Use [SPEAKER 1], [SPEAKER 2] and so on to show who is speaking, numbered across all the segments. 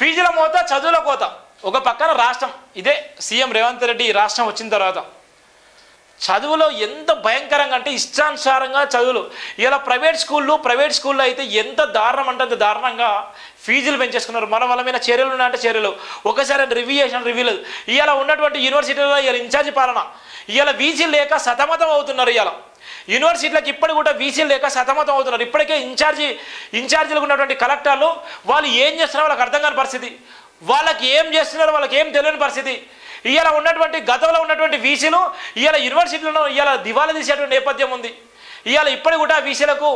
[SPEAKER 1] ఫీజుల మోత చదువుల కోత ఒక పక్కన రాష్ట్రం ఇదే సీఎం రేవంత్ రెడ్డి రాష్ట్రం వచ్చిన తర్వాత చదువులో ఎంత భయంకరంగా అంటే ఇష్టానుసారంగా చదువులు ఇలా ప్రైవేట్ స్కూల్లో అయితే ఎంత దారుణం అంటే అంత దారుణంగా ఫీజులు పెంచేసుకున్నారు. మన వాళ్ళ మీద చర్యలు ఉన్నాయంటే చర్యలు ఒకసారి రివ్యూ లేదు. ఇవాళ ఉన్నటువంటి యూనివర్సిటీలో ఇవాళ ఇన్ఛార్జి పాలన ఇవాళ వీసీలు లేక సతమతం అవుతున్నారు. ఇవాళ యూనివర్సిటీలకు ఇప్పటికి కూడా వీసీలు లేక సతమతం అవుతున్నారు. ఇప్పటికే ఇన్ఛార్జీలకు ఉన్నటువంటి కలెక్టర్లు వాళ్ళు ఏం చేస్తున్నారో వాళ్ళకి అర్థం కాని పరిస్థితి, వాళ్ళకి ఏం చేస్తున్నారో వాళ్ళకి ఏం తెలియని పరిస్థితి. ఇవాళ ఉన్నటువంటి గతంలో ఉన్నటువంటి వీసీలు ఇవాళ యూనివర్సిటీలను ఇవాళ దివాలా తీసేటువంటి నేపథ్యం ఉంది. ఇవాళ ఇప్పటికి కూడా వీసీలకు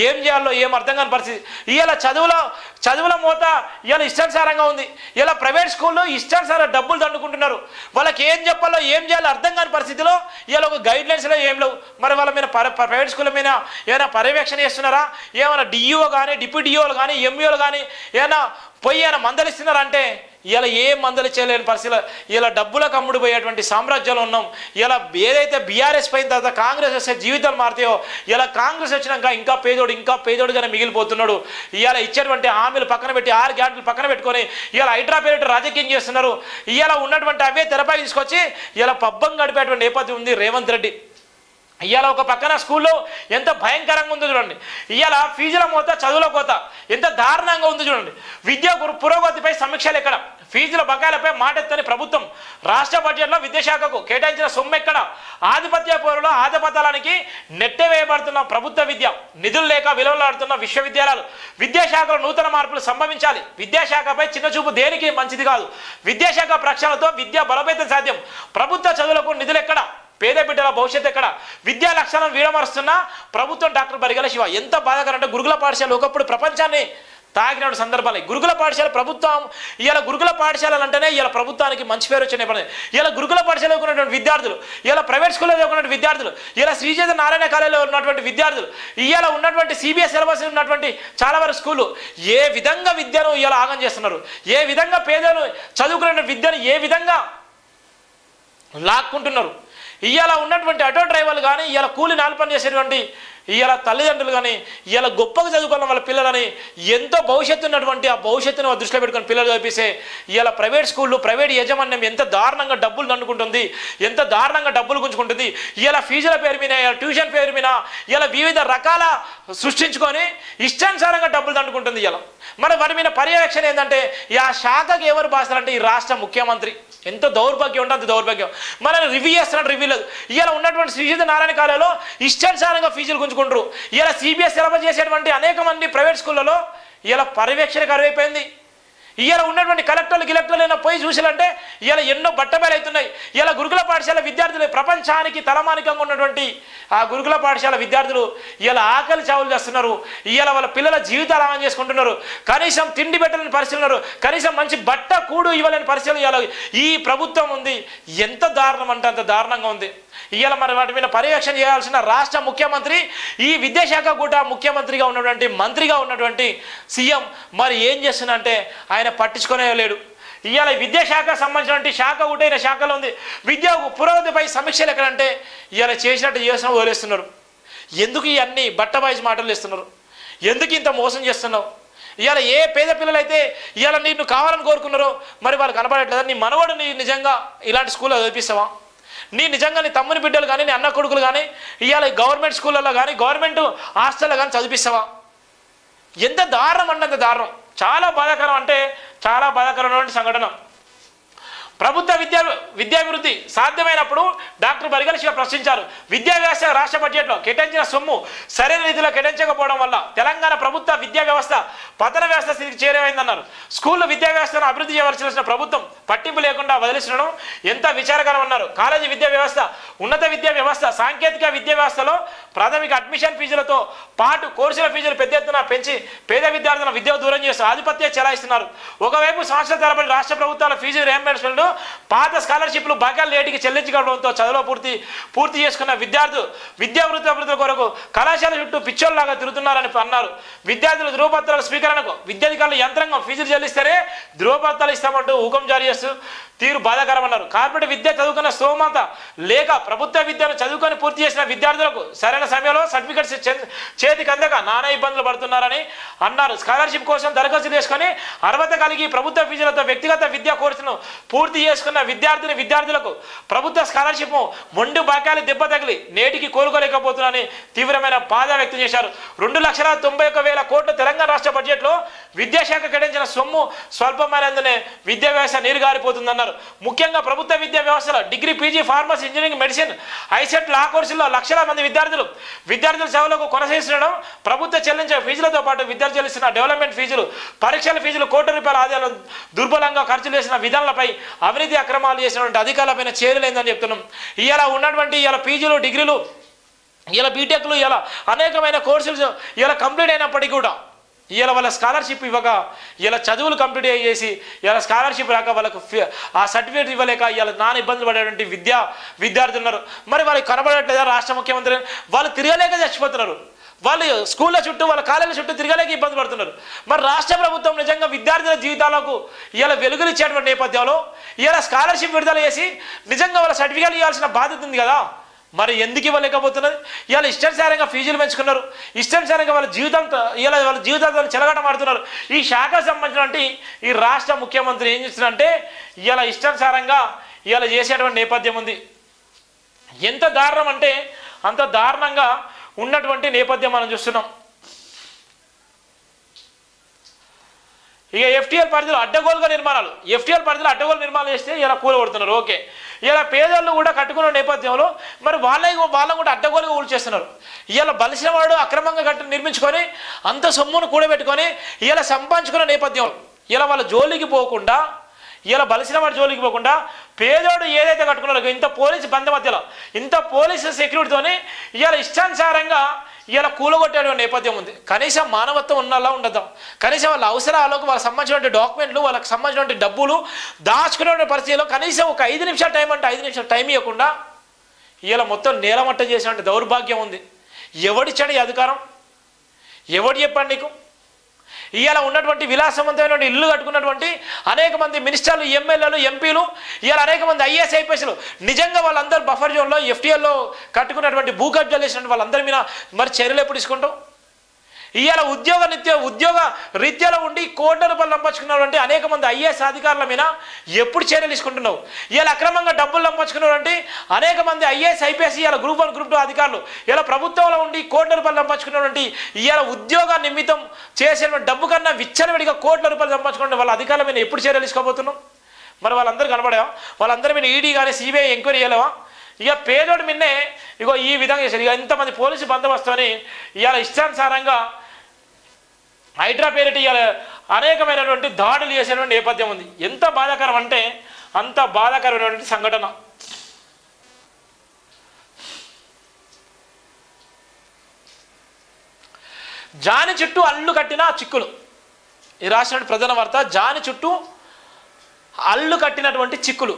[SPEAKER 1] ఏం చేయాలో ఏం అర్థం కాని పరిస్థితి. ఇవాళ చదువుల మోత ఇవాళ ఇష్టానుసారంగా ఉంది. ఇలా ప్రైవేట్ స్కూల్లో ఇష్టానుసారం డబ్బులు దండుకుంటున్నారు. వాళ్ళకి ఏం చెప్పాలో ఏం చేయాలో అర్థం కాని పరిస్థితిలో ఇవాళ ఒక గైడ్లైన్స్లో ఏం లేవు. మరి వాళ్ళ మీద ప్రైవేట్ స్కూళ్ళ మీద ఏమైనా పర్యవేక్షణ చేస్తున్నారా? ఏమైనా డిఈఓ కానీ డిప్యూటీ డిఓలు కానీ ఎంఈఓలు కానీ ఏమైనా పోయి ఏమైనా మందలిస్తున్నారంటే ఇలా ఏం మందలించలేని పరిస్థితిలో ఇలా డబ్బులకు అమ్ముడు పోయేటువంటి సామ్రాజ్యంలో ఉన్నాం. ఇలా ఏదైతే బీఆర్ఎస్ పైన తర్వాత కాంగ్రెస్ వస్తే జీవితాలు మారుతాయో ఇలా కాంగ్రెస్ వచ్చినాక ఇంకా పేదోడుగానే మిగిలిపోతున్నాడు. ఇలా ఇచ్చేటువంటి హామీలు పక్కన పెట్టి 6 గ్యారెంటీలు పక్కన పెట్టుకొని ఇలా హైడ్రా పేరిట రాజకీయం చేస్తున్నారు. ఇలా ఉన్నటువంటి అవే తెరపై తీసుకొచ్చి ఇలా పబ్బం గడిపేటువంటి నేపథ్యం ఉంది రేవంత్ రెడ్డి. ఇవాళ ఒక పక్కన స్కూల్లో ఎంత భయంకరంగా ఉందో చూడండి. ఇవాళ ఫీజుల మోత చదువుల కోత ఎంత దారుణంగా ఉందో చూడండి. విద్యా పురోగతిపై సమీక్షలు ఎక్కడ? ఫీజుల బకాయిలపై మాటెత్తని ప్రభుత్వం. రాష్ట్ర బడ్జెట్లో విద్యాశాఖకు కేటాయించిన సొమ్ము ఎక్కడ? ఆధిపత్య పోరులో ఆధిపత్యానికి నెట్టవేయబడుతున్న ప్రభుత్వ విద్య, నిధులు లేక విలువలాడుతున్న విశ్వవిద్యాలయాలు. విద్యాశాఖలో నూతన మార్పులు సంభవించాలి. విద్యాశాఖపై చిన్నచూపు దేనికి మంచిది కాదు. విద్యాశాఖ ప్రక్షాళనతో విద్య బలోపేతం సాధ్యం. ప్రభుత్వ చదువులకు నిధులు ఎక్కడ? పేద బిడ్డల భవిష్యత్తు ఎక్కడ? విద్యా లక్ష్యాలను వీడమరుస్తున్న ప్రభుత్వం. డాక్టర్ బరిగెల శివ ఎంత బాధాకరం అంటే గురుకుల పాఠశాల ఒకప్పుడు ప్రపంచాన్ని తాగిన సందర్భాలు. గురుకుల పాఠశాల ప్రభుత్వం ఇలా గురుకుల పాఠశాలలు అంటేనే ఇలా ప్రభుత్వానికి మంచి పేరు వచ్చిన నేపథ్యం. ఇలా గురుకుల పాఠశాలలో ఉన్నటువంటి విద్యార్థులు, ఇలా ప్రైవేట్ స్కూల్లో చదువుకున్నటువంటి విద్యార్థులు, ఇలా శ్రీచైతన్య నారాయణ కాలేజీలో ఉన్నటువంటి విద్యార్థులు, ఇలా ఉన్నటువంటి సిబిఎస్ సిలబస్ ఉన్నటువంటి చాలా వరకు స్కూళ్ళు ఏ విధంగా విద్యను ఇలా ఆగం చేస్తున్నారు, ఏ విధంగా పేదలు చదువుకున్న విద్యను ఏ విధంగా లాక్కుంటున్నారు. ఇవాళ ఉన్నటువంటి ఆటో డ్రైవర్లు కానీ ఇవాళ కూలి నాలుపని చేసేటువంటి ఇవాళ తల్లిదండ్రులు కానీ ఇవాళ గొప్పగా చదువుకున్న వాళ్ళ పిల్లలని ఎంతో భవిష్యత్తు ఉన్నటువంటి ఆ భవిష్యత్తును దృష్టిలో పెట్టుకుని పిల్లలు చదివిస్తే ఇవాళ ప్రైవేట్ స్కూళ్ళు ప్రైవేట్ యాజమాన్యం ఎంత దారుణంగా డబ్బులు దండుకుంటుంది, ఎంత దారుణంగా డబ్బులు గుంజుకుంటుంది. ఇవాళ ఫీజుల పేరు మీద ట్యూషన్ పేరు మీద ఇలా వివిధ రకాల సృష్టించుకొని ఇష్టానుసారంగా డబ్బులు దండుకుంటుంది. ఇలా మరి వారి మీద పర్యవేక్షణ ఏంటంటే ఆ శాఖకి ఎవరు బాస్తారంటే ఈ రాష్ట్ర ముఖ్యమంత్రి. ఎంత దౌర్భాగ్యం ఉంటే అంత దౌర్భాగ్యం. మనం రివ్యూ చేస్తున్నాడు, రివ్యూ లేదు. ఇలా ఉన్నటువంటి శ్రీచైతన్య నారాయణ కాలేజీలో ఇష్టానుసారంగా ఫీజులు గుంజుకుంటారు. ఇలా సిబిఎస్ సిలబస్ చేసేటువంటి అనేక మంది ప్రైవేట్ స్కూళ్ళలో ఇలా పర్యవేక్షణ కరువైపోయింది. ఇలా ఉన్నటువంటి కలెక్టర్లు పోయి చూసాలంటే ఇలా ఎన్నో బట్టబయలు అవుతున్నాయి. ఇలా గురుకుల పాఠశాల విద్యార్థులు ప్రపంచానికి తలమానికంగా ఉన్నటువంటి ఆ గురుకుల పాఠశాల విద్యార్థులు ఇలా ఆకలి చావులు చేస్తున్నారు. ఇలా వాళ్ళ పిల్లల జీవితాలు ఆగం చేసుకుంటున్నారు. కనీసం తిండి పెట్టలేని పరిస్థితులు ఉన్నారు. కనీసం మంచి బట్ట కూడు ఇవ్వలేని పరిస్థితులు ఇలా ఈ ప్రభుత్వం ఉంది. ఎంత దారుణం అంటే అంత దారుణంగా ఉంది. ఇవాళ మరి వాటి మీద పర్యవేక్షణ చేయాల్సిన రాష్ట్ర ముఖ్యమంత్రి, ఈ విద్యాశాఖ కూడా ముఖ్యమంత్రిగా ఉన్నటువంటి మంత్రిగా ఉన్నటువంటి సీఎం మరి ఏం చేస్తున్నంటే ఆయన పట్టించుకునే లేడు. ఇవాళ విద్యాశాఖ సంబంధించినటువంటి శాఖ కూడా ఈయన శాఖలో ఉంది. విద్యా పురోగతిపై సమీక్షలు ఎక్కడంటే ఇవాళ చేసినట్టు చేసిన వదిలేస్తున్నారు. ఎందుకు ఇవన్నీ బట్టబాయిజ్ మాటలు ఇస్తున్నారు? ఎందుకు ఇంత మోసం చేస్తున్నావు? ఇవాళ ఏ పేద పిల్లలైతే ఇవాళ నిన్ను కావాలని కోరుకున్నారో మరి వాళ్ళు కనబడట్లేదా? నీ మనవడు నీ నిజంగా ఇలాంటి స్కూల్లో చదివిస్తావా? నీ నిజంగా నీ తమ్ముని బిడ్డలు కానీ నీ అన్న కొడుకులు కానీ ఇవాళ గవర్నమెంట్ స్కూళ్ళల్లో కానీ గవర్నమెంట్ హాస్టల్లో కానీ చదివిస్తావా? ఎంత దారుణం అంటే అంత దారుణం. చాలా బాధాకరం అంటే చాలా బాధాకరమైన సంఘటన. ప్రభుత్వ విద్యాభివృద్ధి సాధ్యమైనప్పుడు డాక్టర్ బరిగెల శివ ప్రశ్నించారు. విద్యా వ్యవస్థ రాష్ట్ర బడ్జెట్లో కేటాయించిన సొమ్ము సరైన రీతిలో కేటాయించకపోవడం వల్ల తెలంగాణ ప్రభుత్వ విద్యా వ్యవస్థ పతన వ్యవస్థ స్థితికి చేరువైందన్నారు. స్కూల్లో విద్యా వ్యవస్థను అభివృద్ధి చేయవలసిన ప్రభుత్వం పట్టింపు లేకుండా వదిలించడం ఎంత విచారకరం అన్నారు. కాలేజీ విద్యా వ్యవస్థ, ఉన్నత విద్యా వ్యవస్థ, సాంకేతిక విద్యా వ్యవస్థలో ప్రాథమిక అడ్మిషన్ ఫీజులతో పాటు కోర్సుల ఫీజులు పెద్ద ఎత్తున పెంచి పేద విద్యార్థులను విద్యకు దూరం చేస్తూ ఆధిపత్యం చెలాయిస్తున్నారు. ఒకవైపు సంవత్సరాల తరబడి రాష్ట్ర ప్రభుత్వాల ఫీజు రియంబర్స్మెంట్ పాత స్కాలర్షిప్లు బకాయిలు నేటికి చెల్లించకపోవడంతో చదువులో పూర్తి చేసుకున్న విద్యావృత్తి అభివృద్ధి కొరకు కళాశాల చుట్టూ పిచ్చోల్లాగా తిరుగుతున్నారని అన్నారు. విద్యార్థులు ధృవపత్రాల స్వీకరణకు విద్యాధికారుల యంత్రాంగం ఫీజులు చెల్లిస్తేనే ధృవపత్రాలు ఇస్తామంటూ ఊకం జారీ చేస్తూ తీరు బాధాకరమన్నారు. కార్పొరేట్ విద్య చదువుకున్న స్తోమత లేక ప్రభుత్వ విద్యను చదువుకొని పూర్తి చేసిన విద్యార్థులకు సరైన సమయంలో సర్టిఫికెట్స్ చేతికి అందక నానా ఇబ్బందులు పడుతున్నారని అన్నారు. స్కాలర్షిప్ కోసం దరఖాస్తు చేసుకొని అర్హత కలిగి ప్రభుత్వ ఫీజులతో వ్యక్తిగత విద్యా కోర్సును పూర్తి చేసుకున్న విద్యార్థులకు ప్రభుత్వ స్కాలర్షిప్ మొండి బాకాలు దెబ్బ తగిలి నేటికి కోలుకోలేకపోతున్నారని తీవ్రమైన బాధ వ్యక్తం చేశారు. 2,91,000 కోట్ల తెలంగాణ రాష్ట్ర బడ్జెట్లో విద్యాశాఖ కేటాయించిన సొమ్ము స్వల్పమైనందునే విద్యా వ్యవస్థ నీరుగారిపోతుందన్నారు. ముఖ్యంగా ప్రభుత్వ విద్యా వ్యవస్థలో degree, PG, pharmacy, engineering, medicine, ICET, law కోర్సుల్లో లక్షల మంది విద్యార్థుల సేవలకు కొనసాగిస్తుండడం, ప్రభుత్వ చెల్లించే ఫీజులతో పాటు విద్యార్థులు చెల్లిస్తున్న డెవలప్మెంట్ ఫీజులు, పరీక్షల ఫీజులు కోట్ల రూపాయల ఆదాయాలు దుర్బలంగా ఖర్చు చేసిన విధానాలపై అవినీతి అక్రమాలు చేసినటువంటి అధికారులపైన చేరలేదని చెప్తున్నాం. ఇలా ఉన్నటువంటి ఇలా పీజీలు, డిగ్రీలు, ఇలా బీటెక్లు, ఇలా అనేకమైన కోర్సులు ఇలా కంప్లీట్ అయినప్పటికీ కూడా ఇలా వాళ్ళ స్కాలర్షిప్ ఇవ్వక ఇలా చదువులు కంప్లీట్ చేసి ఇలా స్కాలర్షిప్ రాక వాళ్ళకు ఆ సర్టిఫికేట్ ఇవ్వలేక ఇలా నాన్న ఇబ్బందులు పడేటువంటి విద్యార్థులు ఉన్నారు. మరి వాళ్ళకి కనబడట్లేదా రాష్ట్ర ముఖ్యమంత్రి? వాళ్ళు తిరగలేక చచ్చిపోతున్నారు. వాళ్ళు స్కూళ్ళ చుట్టూ, వాళ్ళ కాలేజీల చుట్టూ తిరగలేక ఇబ్బంది పడుతున్నారు. మరి రాష్ట్ర ప్రభుత్వం నిజంగా విద్యార్థుల జీవితాలకు ఇలా వెలుగులు ఇచ్చేటువంటి నేపథ్యంలో ఇలా స్కాలర్షిప్ విడుదల చేసి నిజంగా వాళ్ళ సర్టిఫికేట్ ఇవ్వాల్సిన బాధ్యత ఉంది కదా. మరి ఎందుకు ఇవ్వలేకపోతున్నది? ఇవాళ ఇష్టానుసారంగా ఫీజులు పెంచుకున్నారు, ఇష్టానుసారంగా వాళ్ళ జీవితాలతో చెలగాటమాడుతున్నారు. ఈ శాఖకు సంబంధించినటువంటి ఈ రాష్ట్ర ముఖ్యమంత్రి ఏం చేస్తున్నారంటే ఇలా ఇష్టానుసారంగా ఇలా చేసేటువంటి నేపథ్యం ఉంది. ఎంత దారుణం అంటే అంత దారుణంగా ఉన్నటువంటి నేపథ్యం మనం చూస్తున్నాం. ఇక ఎఫ్టీఎల్ పరిధిలో అడ్డగోలుగా నిర్మాణాలు చేస్తే ఇలా కూలగొడుతున్నారు. ఓకే, ఇలా పేదోళ్ళు కూడా కట్టుకున్న నేపథ్యంలో మరి వాళ్ళని కూడా అడ్డగోలుగా ఊడ్చేస్తున్నారు. ఇలా బలిసిన వాడు అక్రమంగా నిర్మించుకొని అంత సొమ్మును కూడబెట్టుకొని ఇలా సంపాదించుకున్న నేపథ్యంలో ఇలా వాళ్ళ జోలికి పోకుండా, ఇలా బలిసిన వాడు జోలికి పోకుండా పేదోడు ఏదైతే కట్టుకున్నారో ఇంత పోలీసు బంద మధ్యలో, ఇంత పోలీసు సెక్యూరిటీతోని ఇలా ఇష్టానుసారంగా ఇలా కూలగొట్టే నేపథ్యం ఉంది. కనీసం మానవత్వం ఉన్నలా ఉండదాం. కనీసం వాళ్ళ అవసరాలకు, వాళ్ళకి సంబంధించినటువంటి డాక్యుమెంట్లు, వాళ్ళకి సంబంధించినటువంటి డబ్బులు దాచుకునే పరిస్థితిలో కనీసం ఒక 5 నిమిషాలు టైం అంటే 5 నిమిషాలు టైం ఇవ్వకుండా ఇలా మొత్తం నేలమట్ట చేసినటువంటి దౌర్భాగ్యం ఉంది. ఎవడిచ్చాడు ఈ అధికారం? ఎవడు చెప్పండి నీకు? ఇవాళ ఉన్నటువంటి విలాసవంతమైనటువంటి ఇల్లు కట్టుకున్నటువంటి అనేక మంది మినిస్టర్లు, ఎమ్మెల్యేలు, ఎంపీలు, ఇవాళ అనేక మంది ఐఏఎస్, ఐపీఎస్లు నిజంగా వాళ్ళందరూ బఫర్ జోన్లో ఎఫ్టీఎల్లో కట్టుకున్నటువంటి భూ కబ్జాలు చేసినటువంటి వాళ్ళందరి మీద మరి చర్యలు ఎప్పుడు తీసుకుంటాం? ఇవాళ ఉద్యోగ రీత్యాలో ఉండి కోట్ల రూపాయలు సంపాదించుకున్నటువంటి అనేక మంది ఐఏఎస్ అధికారుల మీద ఎప్పుడు చర్యలు తీసుకుంటున్నావు? ఇవాళ అక్రమంగా డబ్బులు సంపాదించుకున్నటువంటి అనేక మంది ఐఏఎస్, ఐపీఎస్, ఇవాళ గ్రూప్ 1, గ్రూప్ 2 అధికారులు ఇలా ప్రభుత్వంలో ఉండి కోట్ల రూపాయలు సంపాదించుకున్నటువంటి ఇవాళ ఉద్యోగ నిమిత్తం చేసిన డబ్బు కన్నా విచ్చలవిడిగా కోట్ల రూపాయలు సంపాదించుకున్న వాళ్ళ అధికారుల మీద ఎప్పుడు చర్యలు తీసుకోబోతున్నాం? మరి వాళ్ళందరూ కనబడేవా? వాళ్ళందరి మీద ఈడీ కానీ సిబిఐ ఎంక్వైరీ చేయలేవా? ఇక పేదోడి మిన్నే ఇగో ఈ విధంగా చేశారు. ఇక ఇంతమంది పోలీసు బందోబస్తు అని ఇవాళ ఇష్టానుసారంగా హైడ్రా పేరిట ఇవాళ అనేకమైనటువంటి దాడులు చేసేటువంటి నేపథ్యం ఉంది. ఎంత బాధాకరం అంటే అంత బాధాకరమైనటువంటి సంఘటన. జాని చుట్టూ అల్లు కట్టిన చిక్కులు. ఈ రాష్ట్ర ప్రధాన వార్త, జాని చుట్టూ అల్లు కట్టినటువంటి చిక్కులు.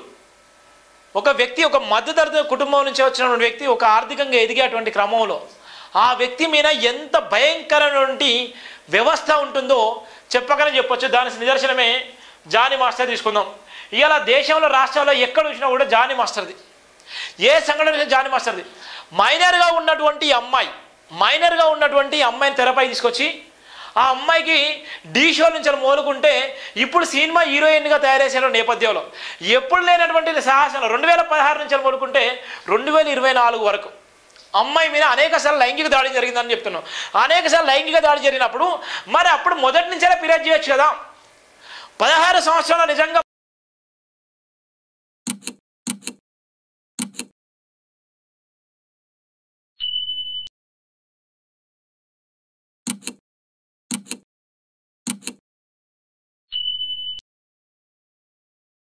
[SPEAKER 1] ఒక వ్యక్తి, ఒక మధ్యతరగతి కుటుంబం నుంచి వచ్చినటువంటి వ్యక్తి ఒక ఆర్థికంగా ఎదిగేటువంటి క్రమంలో ఆ వ్యక్తి మీద ఎంత భయంకరమైనటువంటి వ్యవస్థ ఉంటుందో చెప్పకనే చెప్పొచ్చు. దానికి నిదర్శనమే జానీ మాస్టర్ తీసుకుందాం. ఇవాళ దేశంలో, రాష్ట్రాల్లో ఎక్కడ చూసినా కూడా జానీ మాస్టర్ది. ఏ సంఘటన జానీ మాస్టర్ది. మైనర్గా ఉన్నటువంటి అమ్మాయిని తెరపై తీసుకొచ్చి ఆ అమ్మాయికి డీ షో నుంచి మొదలుకుంటే ఇప్పుడు సినిమా హీరోయిన్గా తయారు చేసిన నేపథ్యంలో ఎప్పుడు లేనటువంటి సాహసం 2016 నుంచి మొదలుకుంటే 2024 వరకు అమ్మాయి మీద అనేకసార్లు లైంగిక దాడి జరిగిందని చెప్తున్నాం. అనేకసార్లు లైంగిక దాడి జరిగినప్పుడు మరి అప్పుడు మొదటి నుంచే ఫిర్యాదు చేయొచ్చు కదా. 16 సంవత్సరాలు నిజంగా